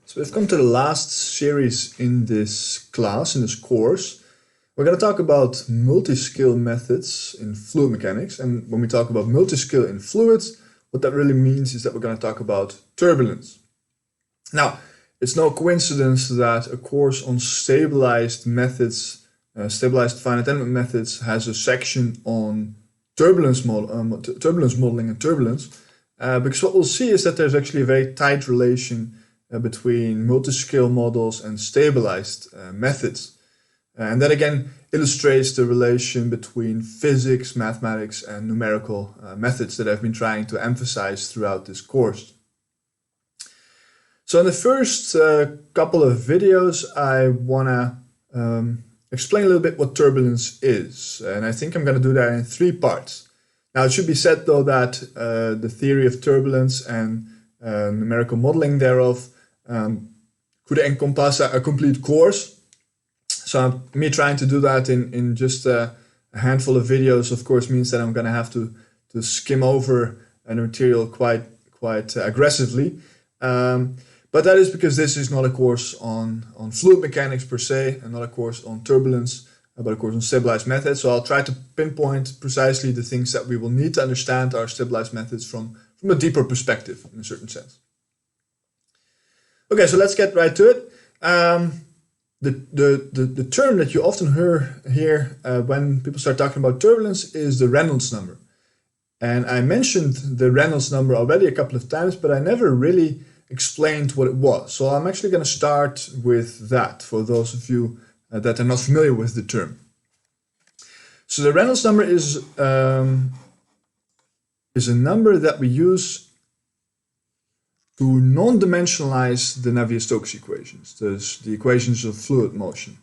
So we've come to the last series in this class, in this course. We're going to talk about multi-scale methods in fluid mechanics. And when we talk about multi-scale in fluids, what that really means is that we're going to talk about turbulence. Now, it's no coincidence that a course on stabilized methods, stabilized finite element methods, has a section on turbulence modeling and turbulence. Because what we'll see is that there's actually a very tight relation between multi-scale models and stabilized methods. And that again illustrates the relation between physics, mathematics, and numerical methods that I've been trying to emphasize throughout this course. So in the first couple of videos, I want to explain a little bit what turbulence is. And I think I'm going to do that in 3 parts. Now, it should be said, though, that the theory of turbulence and numerical modeling thereof could encompass a complete course. So me trying to do that in just a handful of videos, of course, means that I'm going to have to skim over the material quite aggressively. But that is because this is not a course on fluid mechanics per se, and not a course on turbulence, but a course on stabilized methods. So I'll try to pinpoint precisely the things that we will need to understand our stabilized methods from a deeper perspective, in a certain sense. Okay, so let's get right to it. The term that you often hear when people start talking about turbulence is the Reynolds number. And I mentioned the Reynolds number already a couple of times, but I never really explained what it was. So I'm actually going to start with that for those of you that are not familiar with the term. So the Reynolds number is a number that we use to non-dimensionalize the Navier-Stokes equations, the equations of fluid motion.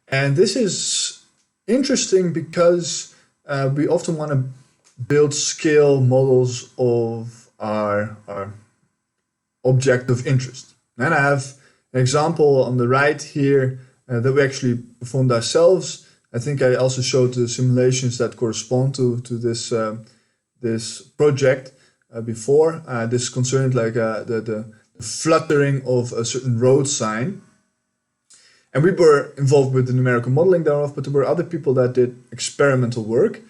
And this is interesting because we often want to build scale models of our object of interest. And I have an example on the right here that we actually performed ourselves. I think I also showed the simulations that correspond to this this project before. This concerned like the fluttering of a certain road sign. And we were involved with the numerical modeling thereof, but there were other people that did experimental work.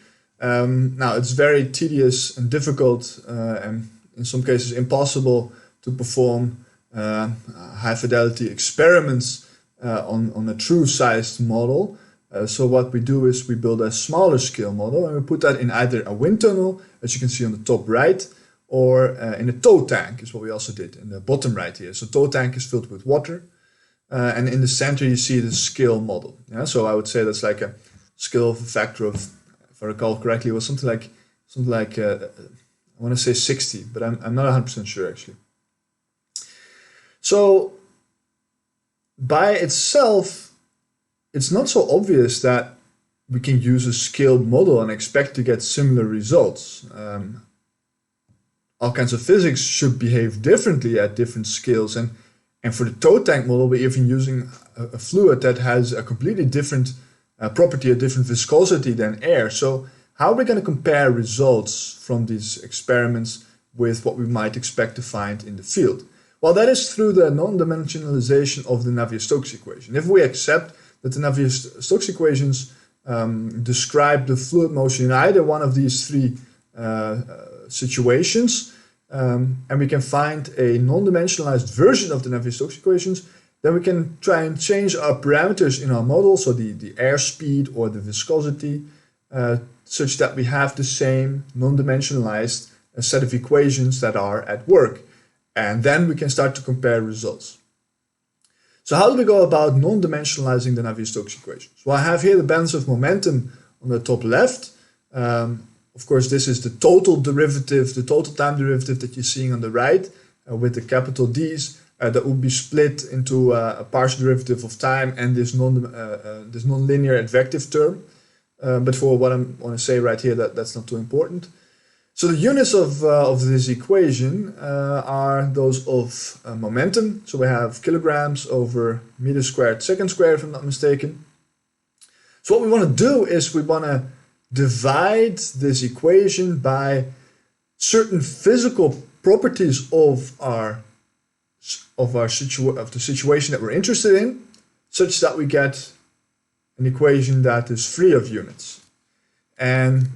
Now, it's very tedious and difficult, and in some cases impossible to perform high fidelity experiments on a true sized model. So what we do is we build a smaller scale model and we put that in either a wind tunnel, as you can see on the top right, or in a tow tank is what we also did in the bottom right here. So tow tank is filled with water, and in the center you see the scale model. Yeah, so I would say that's like a scale of a factor of, if I recall correctly, it was something like I want to say 60, but I'm not 100% sure actually. So by itself, it's not so obvious that we can use a scaled model and expect to get similar results. All kinds of physics should behave differently at different scales. And for the tow tank model, we're even using a fluid that has a completely different property, a different viscosity than air. So how are we going to compare results from these experiments with what we might expect to find in the field? Well, that is through the non-dimensionalization of the Navier-Stokes equation. If we accept that the Navier-Stokes equations describe the fluid motion in either one of these 3 situations, and we can find a non-dimensionalized version of the Navier-Stokes equations, then we can try and change our parameters in our model, so the airspeed or the viscosity, such that we have the same non-dimensionalized set of equations that are at work. And then we can start to compare results. So how do we go about non-dimensionalizing the Navier-Stokes equations? Well, I have here the balance of momentum on the top left. Of course, this is the total derivative, the total time derivative that you're seeing on the right with the capital D's that will be split into a partial derivative of time and this non-linear advective term. But for what I want to say right here, that's not too important. So the units of this equation are those of momentum. So we have kilograms over meter squared second squared, if I'm not mistaken. So what we want to do is we want to divide this equation by certain physical properties of of the situation that we're interested in, such that we get an equation that is free of units. And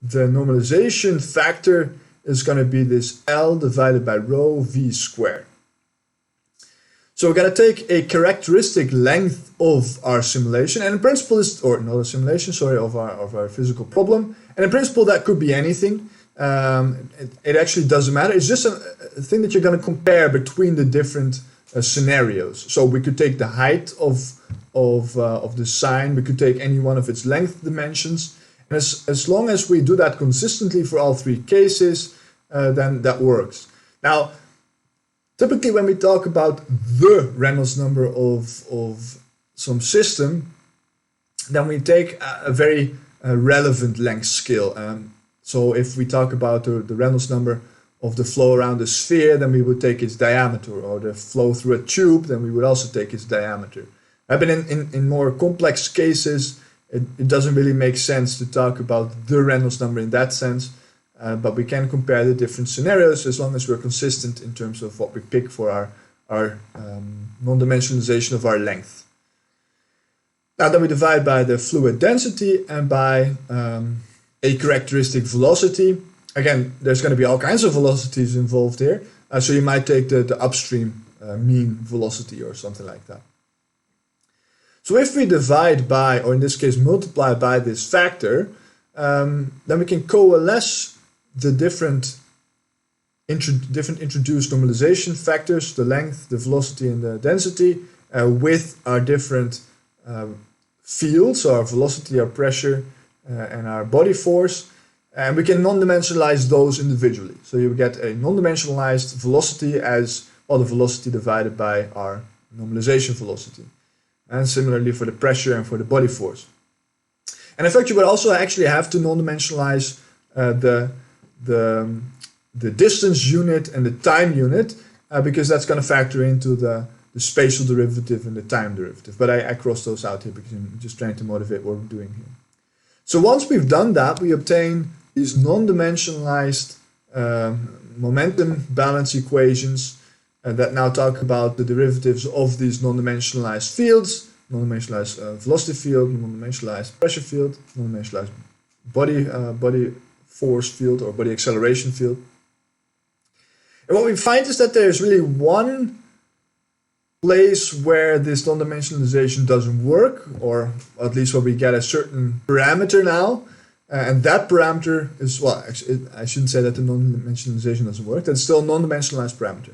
the normalization factor is going to be this L divided by rho V squared. So we're going to take a characteristic length of our simulation, and in principle, or not a simulation, sorry, of our physical problem. And in principle, that could be anything. It actually doesn't matter. It's just a thing that you're going to compare between the different scenarios. So we could take the height of the sign. We could take any one of its length dimensions. And as long as we do that consistently for all three cases, then that works. Now, typically when we talk about the Reynolds number of some system, then we take a very relevant length scale. So if we talk about the Reynolds number of the flow around a sphere, then we would take its diameter, or the flow through a tube, then we would also take its diameter. But in more complex cases, it doesn't really make sense to talk about the Reynolds number in that sense, but we can compare the different scenarios as long as we're consistent in terms of what we pick for our non-dimensionalization of our length. Now then we divide by the fluid density and by a characteristic velocity. Again, there's going to be all kinds of velocities involved here, so you might take the upstream mean velocity or something like that. So if we divide by, or in this case multiply by this factor, then we can coalesce the different introduced normalization factors, the length, the velocity, and the density, with our different fields, so our velocity, our pressure, and our body force, and we can non-dimensionalize those individually. So you get a non-dimensionalized velocity as, well, the velocity divided by our normalization velocity. And similarly for the pressure and for the body force. And in fact, you would also actually have to non-dimensionalize the distance unit and the time unit, because that's going to factor into the spatial derivative and the time derivative. But I crossed those out here because I'm just trying to motivate what we're doing here. So once we've done that, we obtain these non-dimensionalized momentum balance equations that now talk about the derivatives of these non-dimensionalized fields, non-dimensionalized velocity field, non-dimensionalized pressure field, non-dimensionalized body force field or body acceleration field. And what we find is that there's really one place where this non-dimensionalization doesn't work, or at least where we get a certain parameter now, and that parameter is, well, actually, I shouldn't say that the non-dimensionalization doesn't work, that's still a non-dimensionalized parameter.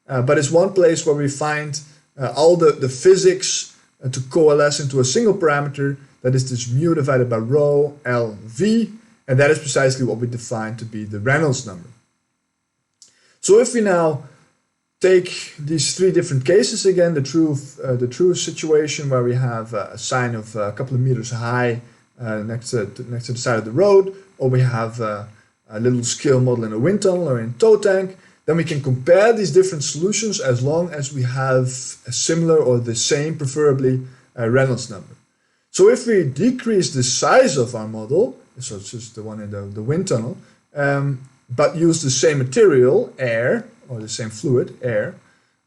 But it's one place where we find all the physics to coalesce into a single parameter, that is this mu divided by rho LV, and that is precisely what we define to be the Reynolds number. So if we now take these three different cases again, the true situation where we have a sign of a couple of meters high next to the side of the road, or we have a little scale model in a wind tunnel or in a tow tank, then we can compare these different solutions as long as we have a similar or the same, preferably, Reynolds number. So if we decrease the size of our model, so it's just the one in the wind tunnel, but use the same material, air, or the same fluid, air,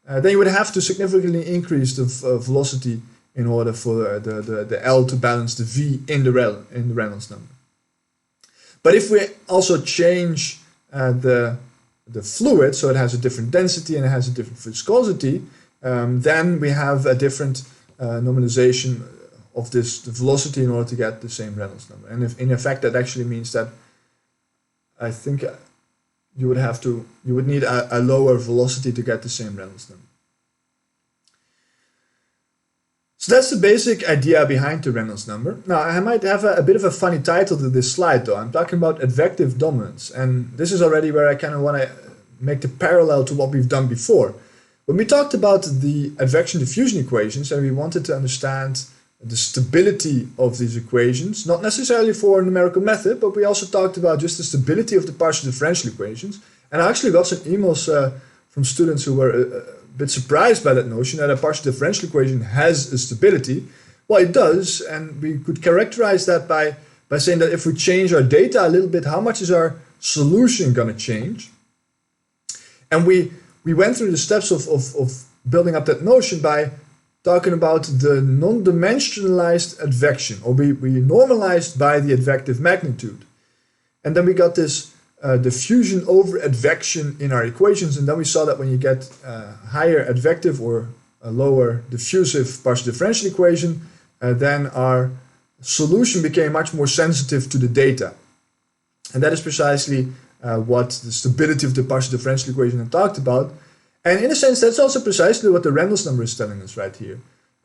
then you would have to significantly increase the velocity in order for the L to balance the V in the Reynolds number. But if we also change the fluid, so it has a different density and it has a different viscosity, then we have a different normalization of the velocity in order to get the same Reynolds number. And if, in effect, that actually means that I think you would need a lower velocity to get the same Reynolds number. So that's the basic idea behind the Reynolds number. Now, I might have a bit of a funny title to this slide, though. I'm talking about advective dominance, and this is already where I kind of want to make the parallel to what we've done before. When we talked about the advection diffusion equations, and we wanted to understand the stability of these equations, not necessarily for a numerical method, but we also talked about just the stability of the partial differential equations. And I actually got some emails from students who were a bit surprised by that notion that a partial differential equation has a stability. Well, it does, and we could characterize that by saying that if we change our data a little bit, how much is our solution going to change? And we we went through the steps of building up that notion by talking about the non-dimensionalized advection, or we normalized by the advective magnitude. And then we got this diffusion over advection in our equations, and then we saw that when you get higher advective or a lower diffusive partial differential equation, then our solution became much more sensitive to the data. And that is precisely what the stability of the partial differential equation I talked about. And in a sense, that's also precisely what the Reynolds number is telling us right here.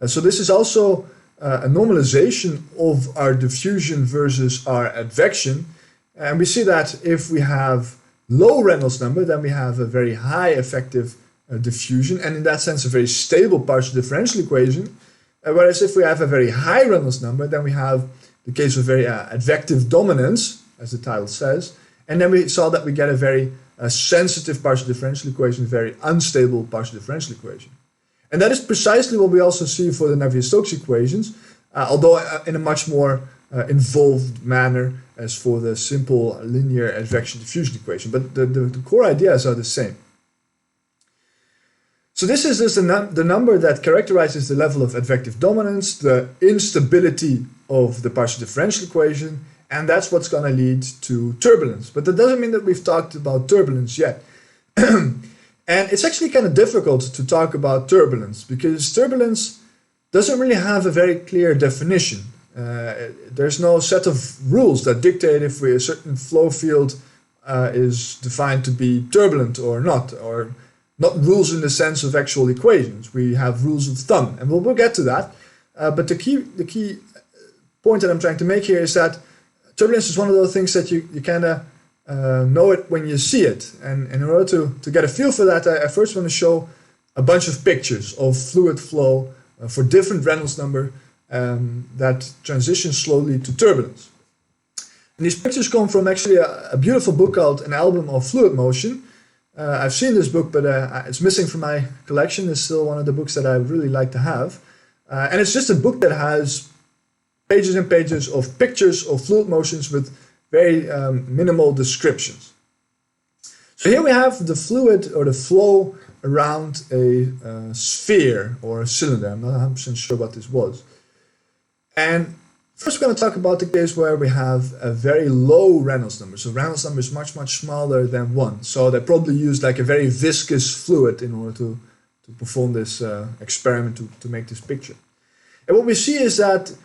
So this is also a normalization of our diffusion versus our advection. And we see that if we have low Reynolds number, then we have a very high effective diffusion, and in that sense a very stable partial differential equation. Whereas if we have a very high Reynolds number, then we have the case of very advective dominance, as the title says, and then we saw that we get a very sensitive partial differential equation, a very unstable partial differential equation. And that is precisely what we also see for the Navier-Stokes equations, although in a much more involved manner as for the simple linear advection diffusion equation. But the core ideas are the same. So this is just the number that characterizes the level of advective dominance, the instability of the partial differential equation, and that's what's going to lead to turbulence. But that doesn't mean that we've talked about turbulence yet. And it's actually kind of difficult to talk about turbulence, because turbulence doesn't really have a very clear definition. There's no set of rules that dictate if a certain flow field is defined to be turbulent or not rules in the sense of actual equations. We have rules of thumb, and we'll get to that. But the key point that I'm trying to make here is that turbulence is one of those things that you kind of know it when you see it. And in order to get a feel for that, I first want to show a bunch of pictures of fluid flow for different Reynolds number that transition slowly to turbulence. And these pictures come from actually a beautiful book called An Album of Fluid Motion. I've seen this book, but it's missing from my collection. It's still one of the books that I really like to have. And it's just a book that has pages and pages of pictures of fluid motions with very minimal descriptions. So here we have the fluid or the flow around a sphere or a cylinder. I'm not 100% sure what this was. And first we're going to talk about the case where we have a very low Reynolds number. So Reynolds number is much, much smaller than 1. So they probably used like a very viscous fluid in order to perform this experiment to make this picture. And what we see is that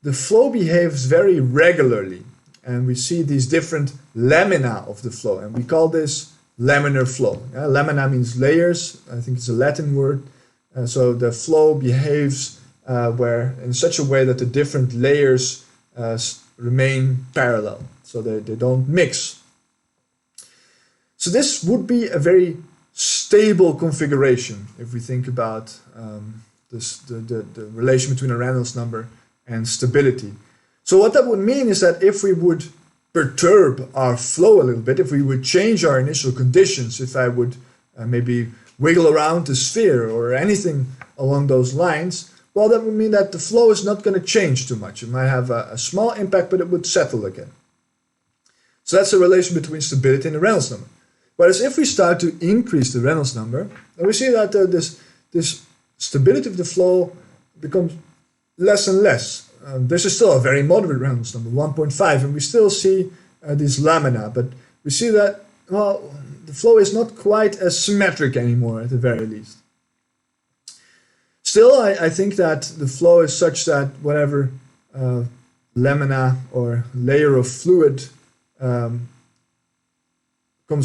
the flow behaves very regularly. And we see these different lamina of the flow. And we call this laminar flow. Lamina means layers. I think it's a Latin word. So the flow behaves where in such a way that the different layers remain parallel, so they don't mix. So this would be a very stable configuration if we think about the relation between a Reynolds number and stability. So what that would mean is that if we would perturb our flow a little bit, if we would change our initial conditions, if I would maybe wiggle around the sphere or anything along those lines, well, that would mean that the flow is not going to change too much. It might have a small impact, but it would settle again. So that's the relation between stability and the Reynolds number. Whereas if we start to increase the Reynolds number, then we see that this stability of the flow becomes less and less. This is still a very moderate Reynolds number, 1.5, and we still see these lamina, but we see that, well, the flow is not quite as symmetric anymore at the very least. Still, I think that the flow is such that whatever lamina or layer of fluid comes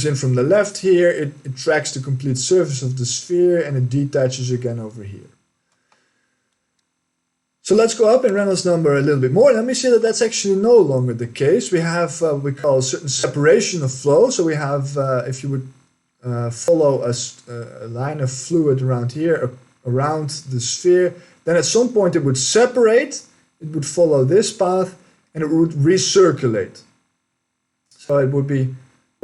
in from the left here, it tracks the complete surface of the sphere and it detaches again over here. So let's go up in Reynolds number a little bit more. Let me see that that's actually no longer the case. We have what we call a certain separation of flow. So we have, if you would follow a line of fluid around here, around the sphere, then at some point it would separate, it would follow this path, and it would recirculate. So there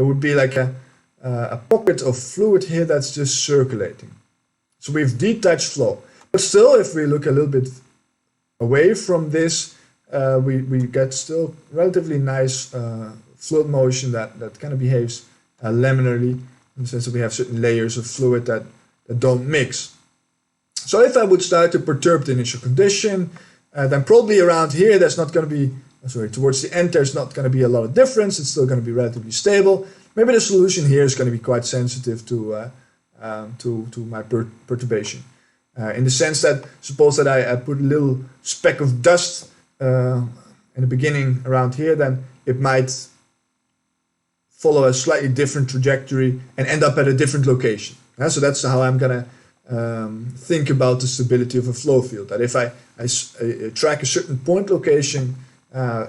would be like a pocket of fluid here that's just circulating. So we have detached flow. But still, if we look a little bit away from this, we get still relatively nice fluid motion that kind of behaves laminarly. in the sense that we have certain layers of fluid that don't mix. So if I would start to perturb the initial condition, then probably around here there's not going to be, towards the end there's not going to be a lot of difference. It's still going to be relatively stable. Maybe the solution here is going to be quite sensitive to my perturbation. In the sense that, suppose that I put a little speck of dust in the beginning around here, then it might follow a slightly different trajectory and end up at a different location. So that's how I'm going to think about the stability of a flow field. That if I track a certain point location,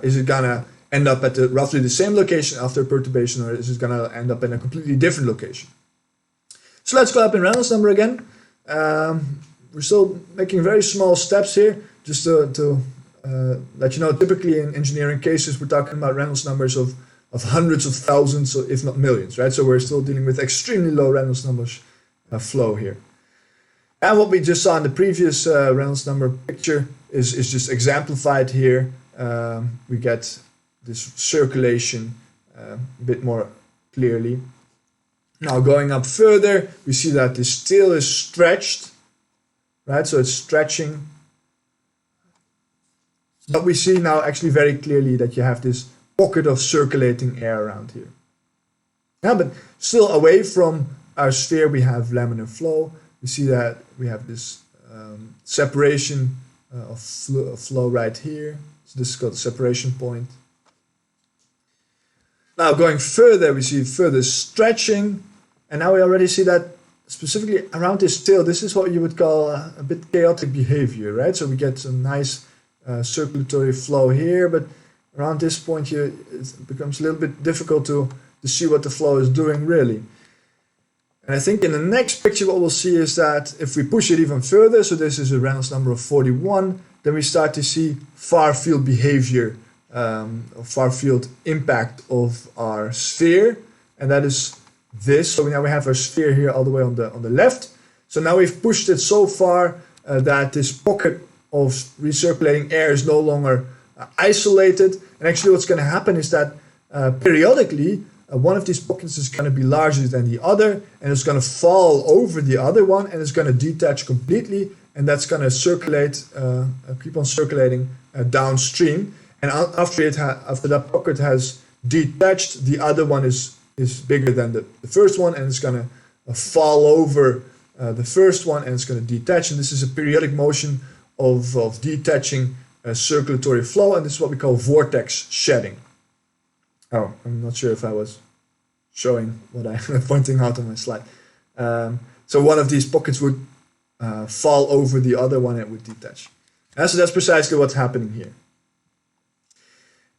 is it going to end up at roughly the same location after perturbation, or is it going to end up in a completely different location? So let's go up in Reynolds number again. We're still making very small steps here, just to let you know, typically in engineering cases, we're talking about Reynolds numbers of hundreds of thousands, if not millions, right? So we're still dealing with extremely low Reynolds numbers flow here. And what we just saw in the previous Reynolds number picture is just exemplified here. We get this circulation a bit more clearly. Now going up further, we see that this tail is stretched, right? So it's stretching. But we see now actually very clearly that you have this pocket of circulating air around here. Yeah, but still away from our sphere, we have laminar flow. We see that we have this separation of flow right here. So this is called the separation point. Now going further, we see further stretching. And now we already see that specifically around this tail, this is what you would call a bit chaotic behavior, right? So we get some nice circulatory flow here, but around this point here, it becomes a little bit difficult to see what the flow is doing really. And I think in the next picture what we'll see is that if we push it even further, so this is a Reynolds number of 41, then we start to see far field behavior, or far field impact of our sphere, and that is this. So now we have our sphere here all the way on the left. So now we've pushed it so far that this pocket of recirculating air is no longer isolated. And actually what's going to happen is that periodically one of these pockets is going to be larger than the other, and it's going to fall over the other one, and it's going to detach completely, and that's going to circulate, keep on circulating downstream. And after that pocket has detached, the other one is bigger than the first one, and it's going to fall over the first one, and it's going to detach. And this is a periodic motion of detaching circulatory flow, and this is what we call vortex shedding. Oh, I'm not sure if I was showing what I'm pointing out on my slide. So one of these pockets would fall over the other one and it would detach. So that's precisely what's happening here.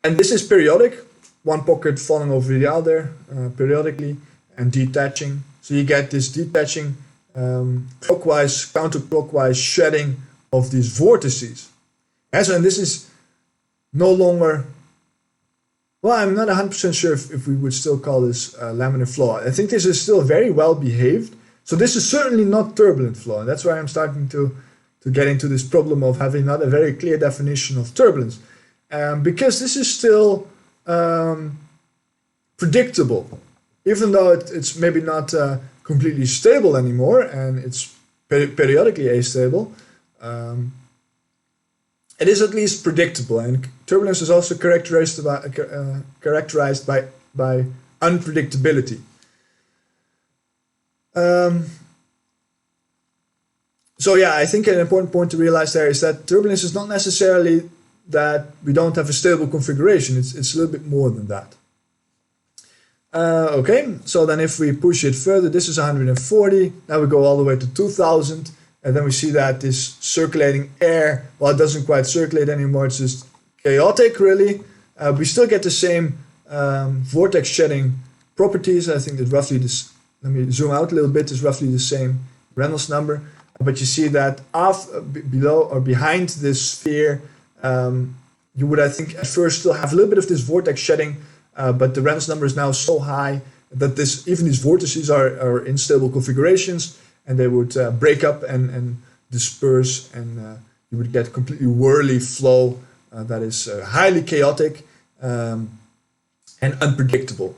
And this is periodic, one pocket falling over the other periodically and detaching. So you get this detaching clockwise, counterclockwise shedding of these vortices. And this is no longer, well, I'm not 100% sure if we would still call this laminar flow. I think this is still very well behaved. So this is certainly not turbulent flow. And that's why I'm starting to get into this problem of having not a very clear definition of turbulence. Because this is still predictable, even though it's maybe not completely stable anymore, and it's periodically astable. It is at least predictable, and turbulence is also characterized by unpredictability. So yeah, I think an important point to realize there is that turbulence is not necessarily that we don't have a stable configuration. It's a little bit more than that. Okay, so then if we push it further, this is 140, now we go all the way to 2000, and then we see that this circulating air, well, it doesn't quite circulate anymore, it's just chaotic really. We still get the same vortex shedding properties. I think that roughly this, let me zoom out a little bit, is roughly the same Reynolds number, but you see that below or behind this sphere, you would, I think, at first still have a little bit of this vortex shedding, but the Reynolds number is now so high that even these vortices are in stable configurations, and they would break up and disperse, and you would get completely whirly flow that is highly chaotic and unpredictable.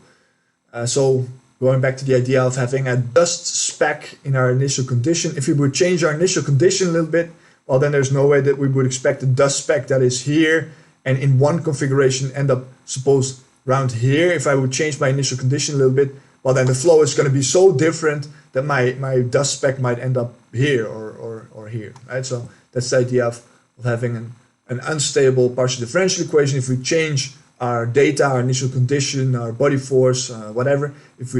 So going back to the idea of having a dust speck in our initial condition, if we would change our initial condition a little bit, well, then there's no way that we would expect a dust speck that is here and in one configuration end up, suppose, around here. If I would change my initial condition a little bit, well, then the flow is going to be so different that my dust speck might end up here or here, right? So that's the idea of having an unstable partial differential equation. If we change our data, our initial condition, our body force, whatever,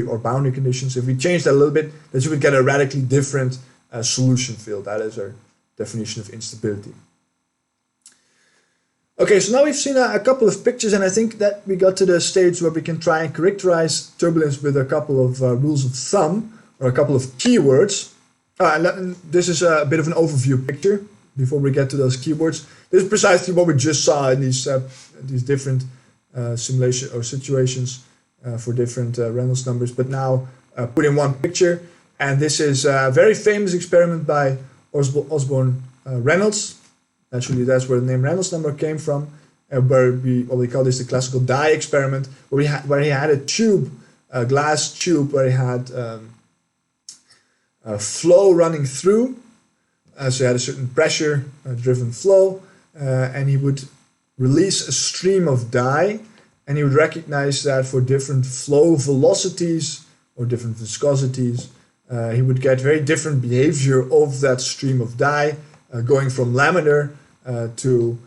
or boundary conditions, if we change that a little bit, then you would get a radically different solution field. That is our definition of instability. Okay, so now we've seen a couple of pictures, and I think that we got to the stage where we can try and characterize turbulence with a couple of rules of thumb, or a couple of keywords. And this is a bit of an overview picture before we get to those keywords. This is precisely what we just saw in these different simulation or situations for different Reynolds numbers, but now put in one picture. And this is a very famous experiment by Osborne Reynolds. Actually, that's where the name Reynolds number came from, where we call this the classical dye experiment, where he had a tube, a glass tube, where he had a flow running through. So he had a certain pressure-driven flow, and he would release a stream of dye, and he would recognize that for different flow velocities or different viscosities, he would get very different behavior of that stream of dye, going from laminar to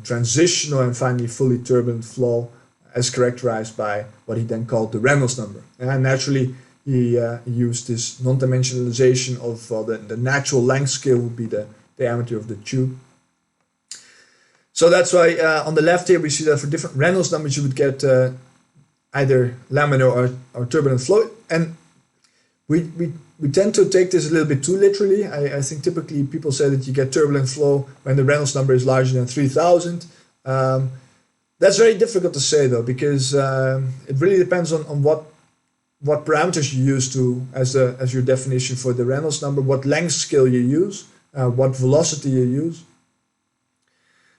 transitional and finally fully turbulent flow, as characterized by what he then called the Reynolds number. And naturally, he used this non-dimensionalization of the natural length scale would be the diameter of the tube. So that's why on the left here we see that for different Reynolds numbers you would get either laminar or turbulent flow. And we tend to take this a little bit too literally. I think typically people say that you get turbulent flow when the Reynolds number is larger than 3000. That's very difficult to say though, because it really depends on what parameters you use as your definition for the Reynolds number, what length scale you use, what velocity you use.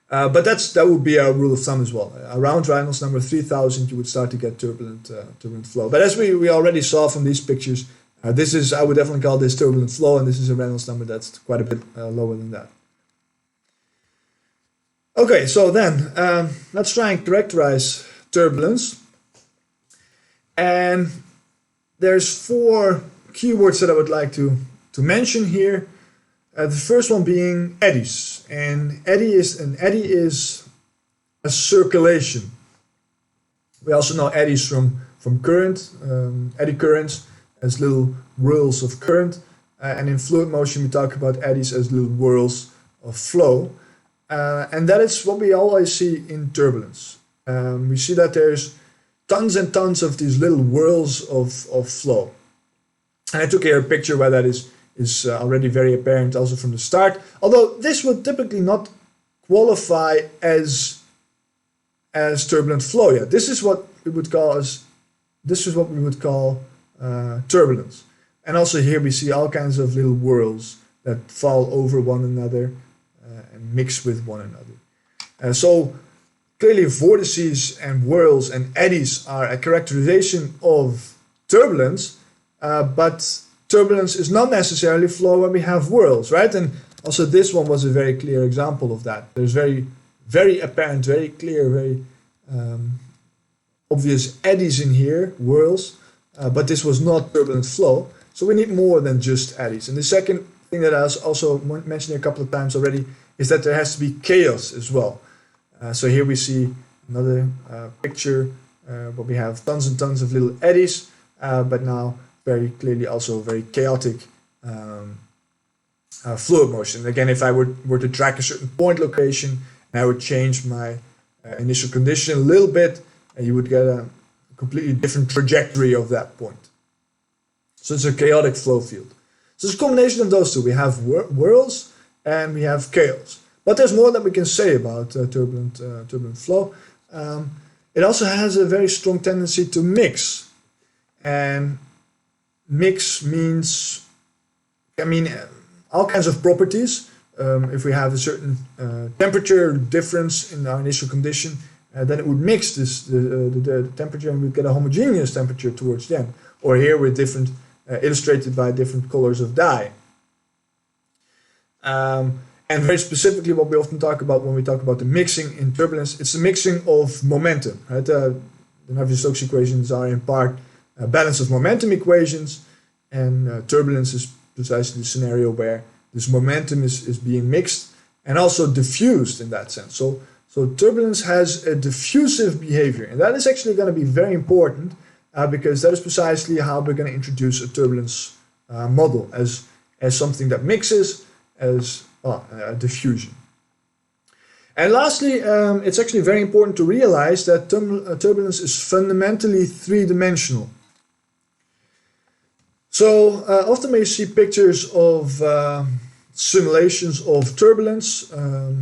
But that would be our rule of thumb as well. Around Reynolds number 3000, you would start to get turbulent flow. But as we already saw from these pictures, I would definitely call this turbulent flow, and this is a Reynolds number that's quite a bit lower than that. Okay, so then let's try and characterize turbulence. And there's 4 keywords that I would like to mention here. The first one being eddies, and eddy is a circulation. We also know eddies from current, eddy currents as little whirls of current, and in fluid motion we talk about eddies as little whirls of flow, and that is what we always see in turbulence. We see that there's tons and tons of these little whirls of flow, and I took here a picture where that is already very apparent also from the start, although this would typically not qualify as turbulent flow yet. This is what we would call turbulence. And also here we see all kinds of little whirls that fall over one another and mix with one another. So clearly vortices and whirls and eddies are a characterization of turbulence, but turbulence is not necessarily flow when we have whirls, right? And also this one was a very clear example of that. There's very, very apparent, very clear, very obvious eddies in here, whirls, but this was not turbulent flow. So we need more than just eddies. And the second thing that I was also mentioning a couple of times already is that there has to be chaos as well. So here we see another picture where we have tons and tons of little eddies, but now very clearly also very chaotic fluid motion. Again, if I were to track a certain point location and I would change my initial condition a little bit, you would get a completely different trajectory of that point. So it's a chaotic flow field. So it's a combination of those two. We have whirls and we have chaos. But there's more that we can say about turbulent flow. It also has a very strong tendency to mix. And mix means, all kinds of properties. If we have a certain temperature difference in our initial condition, then it would mix the temperature and we'd get a homogeneous temperature towards the end. or here with different, illustrated by different colors of dye. And very specifically, what we often talk about when we talk about the mixing in turbulence, it's the mixing of momentum. Right? The Navier-Stokes equations are in part a balance of momentum equations, and turbulence is precisely the scenario where this momentum is being mixed and also diffused in that sense. So turbulence has a diffusive behavior, and that is actually going to be very important because that is precisely how we're going to introduce a turbulence model as something that mixes, as diffusion. And lastly, it's actually very important to realize that turbulence is fundamentally three-dimensional. So often we see pictures of simulations of turbulence,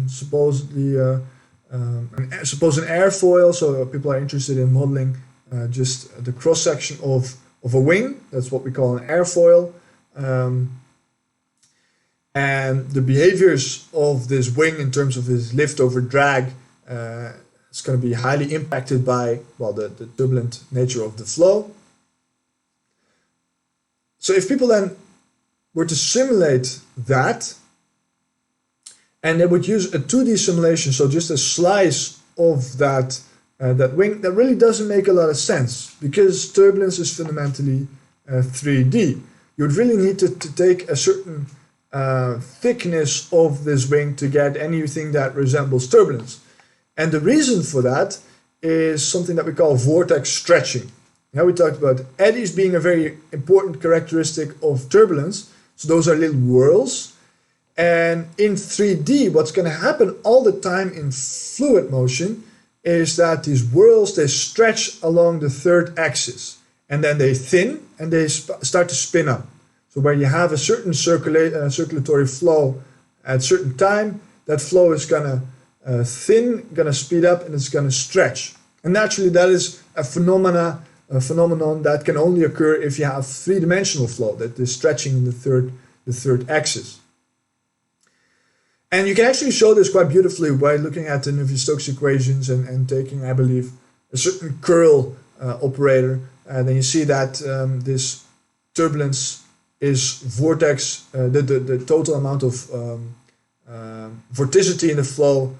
suppose an airfoil, so people are interested in modeling just the cross-section of a wing. That's what we call an airfoil. And the behaviors of this wing in terms of its lift over drag is going to be highly impacted by, well, the turbulent nature of the flow. So if people then were to simulate that, and they would use a 2D simulation, so just a slice of that wing, that really doesn't make a lot of sense because turbulence is fundamentally 3D. You would really need to take a certain thickness of this wing to get anything that resembles turbulence. And the reason for that is something that we call vortex stretching. Now we talked about eddies being a very important characteristic of turbulence. So those are little whirls. And in 3D, what's going to happen all the time in fluid motion is that these whirls, they stretch along the third axis. And then they thin and they start to spin up. So where you have a certain circulatory flow at a certain time, that flow is going to thin, going to speed up, and it's going to stretch. And naturally, that is a phenomenon that can only occur if you have three-dimensional flow, that is stretching in the third axis. And you can actually show this quite beautifully by looking at the Navier-Stokes equations and taking, I believe, a certain curl operator. And then you see that this turbulence is vortex, the total amount of vorticity in the flow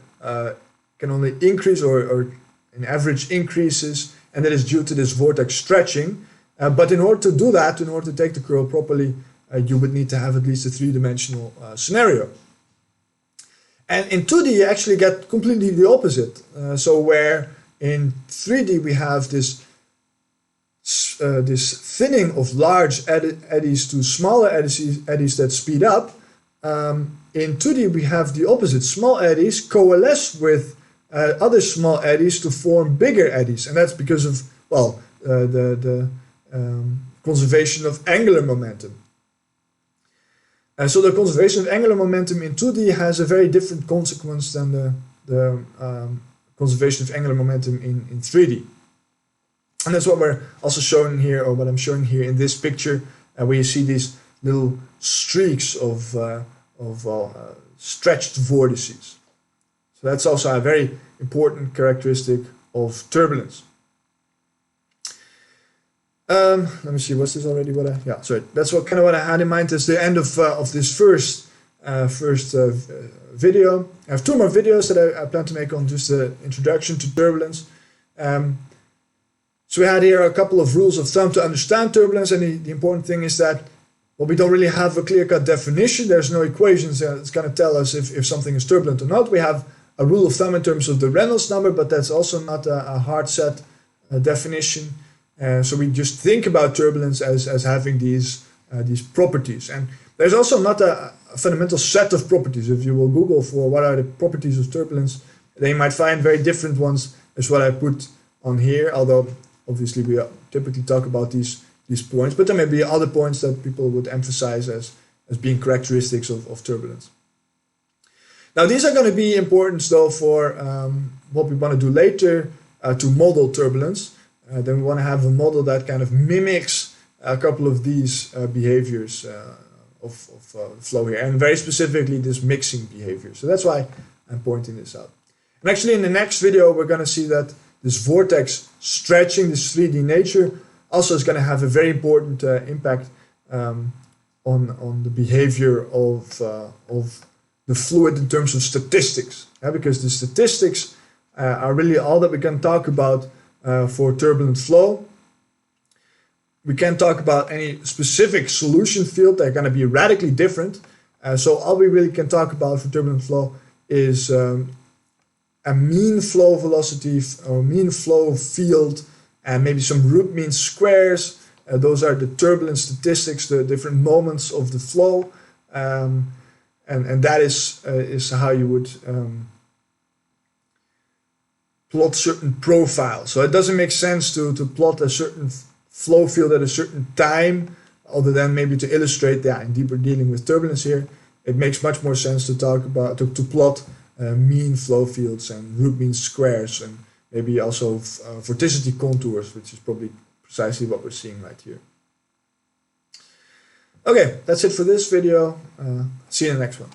can only increase or in average increases, and that is due to this vortex stretching. But in order to do that, in order to take the curl properly, you would need to have at least a three-dimensional scenario. And in 2D, you actually get completely the opposite. So where in 3D we have this thinning of large eddies to smaller eddies that speed up, in 2D we have the opposite. Small eddies coalesce with other small eddies to form bigger eddies, and that's because of, well, the conservation of angular momentum. And so the conservation of angular momentum in 2D has a very different consequence than the conservation of angular momentum in 3D. And that's what we're also showing here, or what I'm showing here in this picture, where you see these little streaks of stretched vortices. So that's also a very important characteristic of turbulence. Let me see, was this already what I... Yeah, sorry. That's what I had in mind as the end of this first video. I have two more videos that I plan to make on just the introduction to turbulence. So we had here a couple of rules of thumb to understand turbulence, and the important thing is that, well, we don't really have a clear-cut definition. There's no equations that's going to tell us if something is turbulent or not. We have a rule of thumb in terms of the Reynolds number, but that's also not a hard set definition. So we just think about turbulence as having these properties. And there's also not a fundamental set of properties. If you will Google for what are the properties of turbulence, then you might find very different ones as what I put on here, although obviously we typically talk about these points, but there may be other points that people would emphasize as being characteristics of turbulence. Now these are going to be important though for what we want to do later to model turbulence. Then we want to have a model that kind of mimics a couple of these behaviors of flow here, and very specifically this mixing behavior. So that's why I'm pointing this out. And actually in the next video we're going to see that this vortex stretching, this 3D nature, also is going to have a very important impact on the behavior of the fluid in terms of statistics, because the statistics are really all that we can talk about for turbulent flow. We can't talk about any specific solution field. They're going to be radically different. So all we really can talk about for turbulent flow is a mean flow velocity or mean flow field, and maybe some root mean squares. Those are the turbulence statistics, the different moments of the flow, and that is how you would plot certain profiles. So it doesn't make sense to plot a certain flow field at a certain time, other than maybe to illustrate in deeper dealing with turbulence here. It makes much more sense to talk about to plot mean flow fields and root mean squares, and maybe also vorticity contours, which is probably precisely what we're seeing right here. Okay, that's it for this video. See you in the next one.